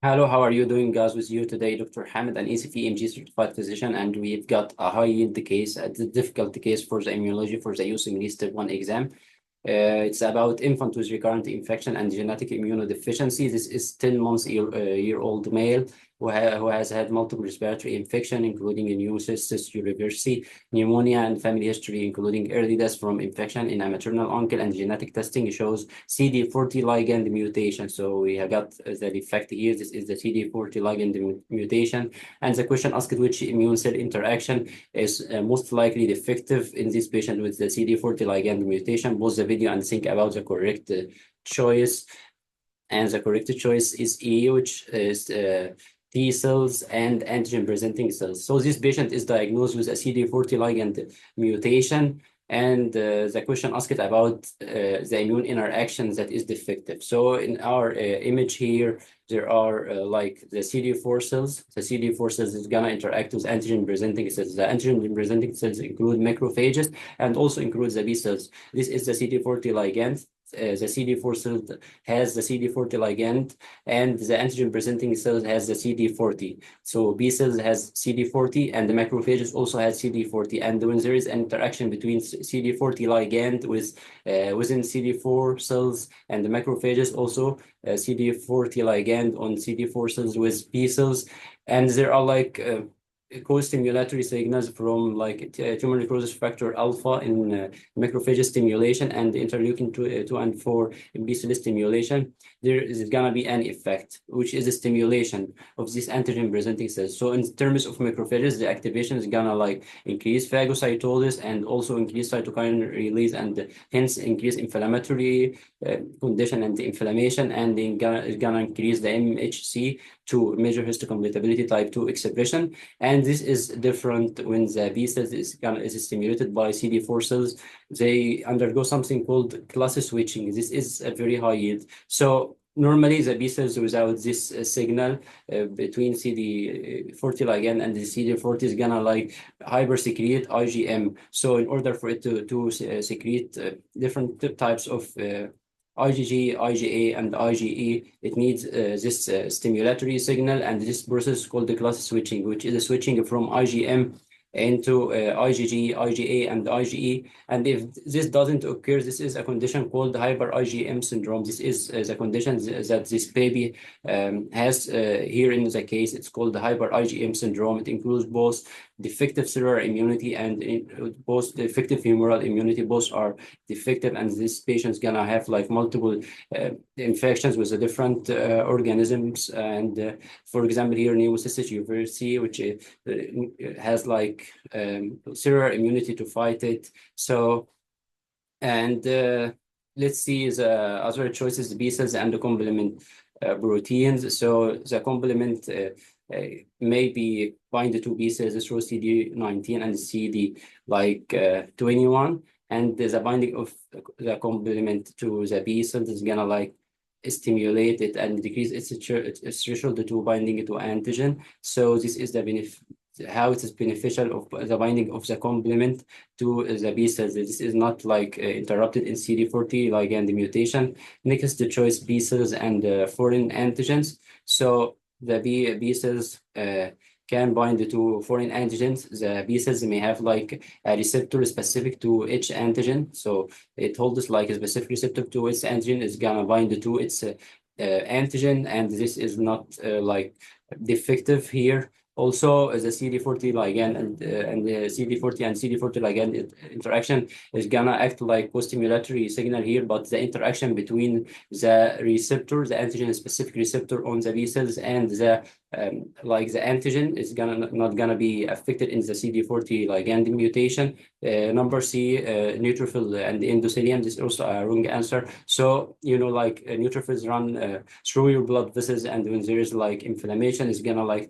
Hello, how are you doing, guys? With you today, Dr. Hamid, an ECV certified physician, and we've got a high-yield case, a difficult case for the immunology for the USMLE Step 1 exam. It's about infant with recurrent infection and genetic immunodeficiency. This is 10 months year-old male who has had multiple respiratory infection, including pneumocystis reversi, pneumonia, and family history, including early deaths from infection in a maternal uncle, and genetic testing shows CD40 ligand mutation. So we have got the defect here. This is the CD40 ligand mutation. And the question asked, which immune cell interaction is most likely defective in this patient with the CD40 ligand mutation? Pause the video and think about the correct choice. And the correct choice is E, which is T cells and antigen-presenting cells. So this patient is diagnosed with a CD40 ligand mutation, and the question asked about the immune interaction that is defective. So in our image here, there are like the CD4 cells. The CD4 cells is gonna interact with antigen-presenting cells. The antigen-presenting cells include macrophages and also includes the B cells. This is the CD40 ligand. The CD4 cell has the CD40 ligand, and the antigen-presenting cells has the CD40. So B cells has CD40, and the macrophages also has CD40. And when there is an interaction between CD40 ligand with within CD4 cells and the macrophages, also CD40 ligand on CD4 cells with B cells, and there are like co-stimulatory signals from like tumor necrosis factor alpha in macrophage stimulation and interleukin 2 and 4 B cell stimulation. There is gonna be an effect, which is a stimulation of these antigen presenting cells. So in terms of macrophages, the activation is gonna like increase phagocytosis and also increase cytokine release, and hence increase inflammatory condition and inflammation, and it's gonna increase the MHC to measure histocompatibility type 2 expression. And this is different when the B cells is stimulated by CD4 cells. They undergo something called class switching. This is a very high yield. So normally the B cells without this signal between CD40 ligand and the CD40 is gonna like hyper secrete IgM. So in order for it to secrete different types of IgG, IgA, and IgE, it needs this stimulatory signal, and this process is called the class switching, which is a switching from IgM into IgG, IgA, and IgE. And if this doesn't occur, this is a condition called hyper IgM syndrome. This is the condition that this baby has here in the case. It's called the hyper IgM syndrome. It includes both defective cellular immunity and both defective humoral immunity. Both are defective, and this patient's gonna have like multiple infections with the different organisms. And for example, here pneumocystis reversi, which has like cellular immunity to fight it. So, and let's see the other choices: the B cells and the complement proteins. So the complement maybe bind to B cells through CD19 and CD like 21, and the binding of the complement to the B cells is gonna like stimulate it and decrease its threshold to binding to antigen. So this is the how it is beneficial of the binding of the complement to the B cells. This is not like interrupted in CD40 ligand mutation. Next, the choice B cells and foreign antigens. So the B cells can bind to foreign antigens. The B cells may have like a receptor specific to each antigen. So it holds like a specific receptor to its antigen is gonna bind to its antigen, and this is not like defective here. Also, the CD40 ligand and the CD40 and CD40 ligand interaction is gonna act like co-stimulatory signal here, but the interaction between the receptor, the antigen-specific receptor on the B cells, and the like the antigen is not gonna be affected in the CD40 ligand mutation. Number C, neutrophil and endothelium. This is also a wrong answer. So like neutrophils run through your blood vessels, and when there is like inflammation, it's gonna like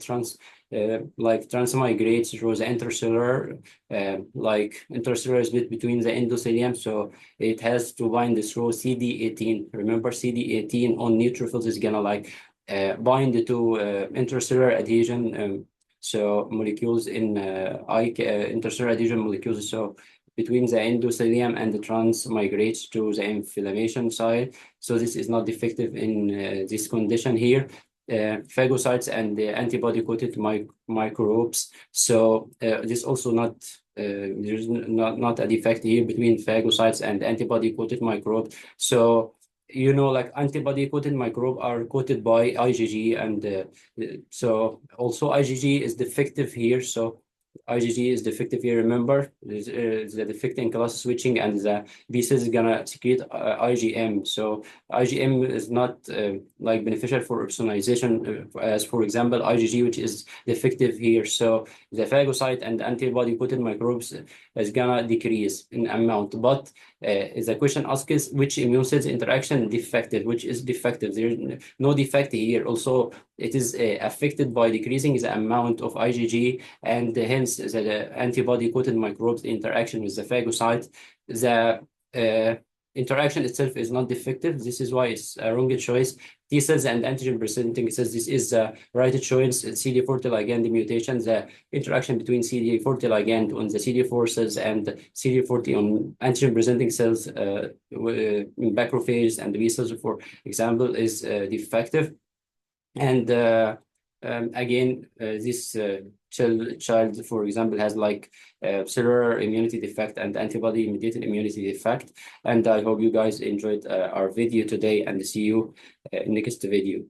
transmigrate through the intercellular, like intercellular split between the endothelium. So it has to bind through CD18. Remember, CD18 on neutrophils is gonna like bind to intercellular adhesion. So molecules in intercellular adhesion molecules. So between the endothelium and the transmigrates to the inflammation side. So this is not defective in this condition here. phagocytes and the antibody-coated microbes. So this also not there's not a defect here between phagocytes and antibody-coated microbe. So like antibody-coated microbe are coated by IgG, and so also IgG is defective here. So IgG is defective here. Remember, the defect in class switching, and the B cells is gonna secrete IgM. So IgM is not like beneficial for opsonization, as for example IgG, which is defective here. So the phagocyte and antibody-coated microbes is gonna decrease in amount. But the question asked is which immune cells interaction defective, which is defective. There's no defect here. Also, it is affected by decreasing the amount of IgG, and hence the antibody-coated microbes interaction with the phagocyte. The interaction itself is not defective. This is why it's a wrong choice. T cells and antigen presenting cells, this is the right choice. CD40 ligand mutation, the interaction between CD40 ligand on the CD4 cells and CD40 on antigen presenting cells in macrophages and B cells, for example, is defective. And again, this child, for example, has like cellular immunity defect and antibody-mediated immunity defect. And I hope you guys enjoyed our video today, and see you in next video.